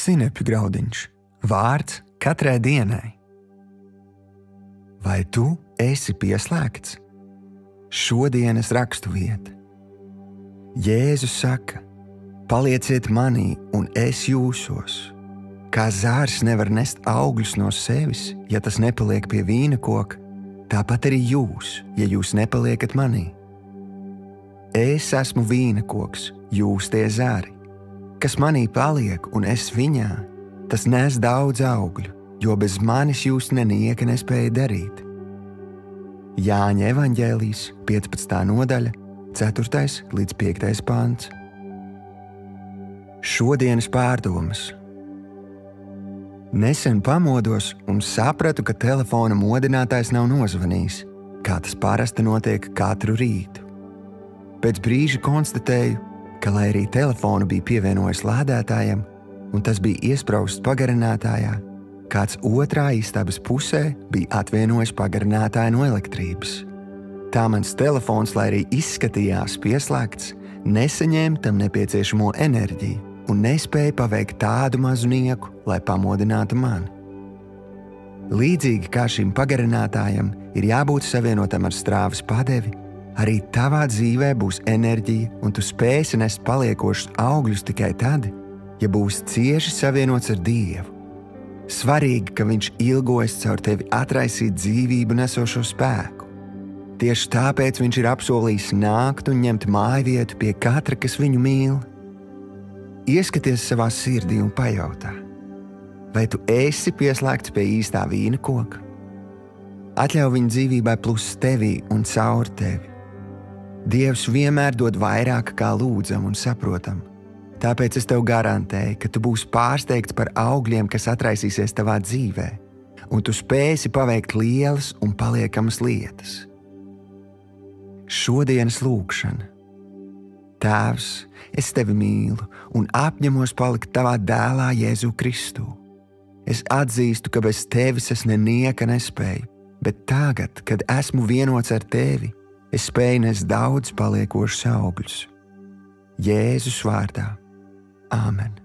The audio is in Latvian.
Sinepju graudiņš – vārds katrai dienai. Vai tu esi pieslēgts? Šodienas raksturvieta. Jēzus saka: palieciet manī, un es jūsos. Kā zārs nevar nest augļus no sevis, ja tas nepaliek pie vīna koka, tāpat arī jūs, ja jūs nepaliekat manī. Es esmu vīna koks, jūs tie zāri. Kas manī paliek un es viņā, tas nes daudz augļu, jo bez manis jūs nenieka nespēja darīt. Jāņa evaņģēlijs, 15. nodaļa, 4. līdz 5. pants. Šodienas pārdomas. Nesen pamodos un sapratu, ka telefona modinātājs nav nozvanījis, kā tas parasti notiek katru rītu. Pēc brīža konstatēju, ka, lai arī telefonu bija pievienojis lādētājam, un tas bija iesprausts pagarinātājā, kāds otrā istabas pusē bija atvienojis pagarinātāju no elektrības. Tā mans telefons, lai arī izskatījās pieslēgts, nesaņēma tam nepieciešamo enerģiju un nespēja paveikt tādu mazu nieku, lai pamodinātu mani. Līdzīgi kā šim pagarinātājam ir jābūt savienotam ar strāvas padevi, arī tavā dzīvē būs enerģija, un tu spēsi nest paliekošus augļus tikai tad, ja būsi cieši savienots ar Dievu. Svarīgi, ka Viņš ilgojas caur tevi atraisīt dzīvību nesošo spēku. Tieši tāpēc Viņš ir apsolījis nākt un ņemt mājvietu pie katra, kas Viņu mīl. Ieskaties savā sirdī un pajautā: vai tu esi pieslēgts pie īstā vīna koka? Atļauj Viņa dzīvībai plust tevī un caur tevi. Dievs vienmēr dod vairāk, kā lūdzam un saprotam. Tāpēc es tev garantēju, ka tu būsi pārsteigts par augļiem, kas atraisīsies tavā dzīvē, un tu spēsi paveikt lielas un paliekamas lietas. Šodienas lūgšana. Tēvs, es tevi mīlu un apņemos palikt tavā dēlā Jēzu Kristu. Es atzīstu, ka bez tevis es nenieka nespēju, bet tagad, kad esmu vienots ar tevi, es spēju nest daudz paliekošus augļus. Jēzus vārdā. Āmen.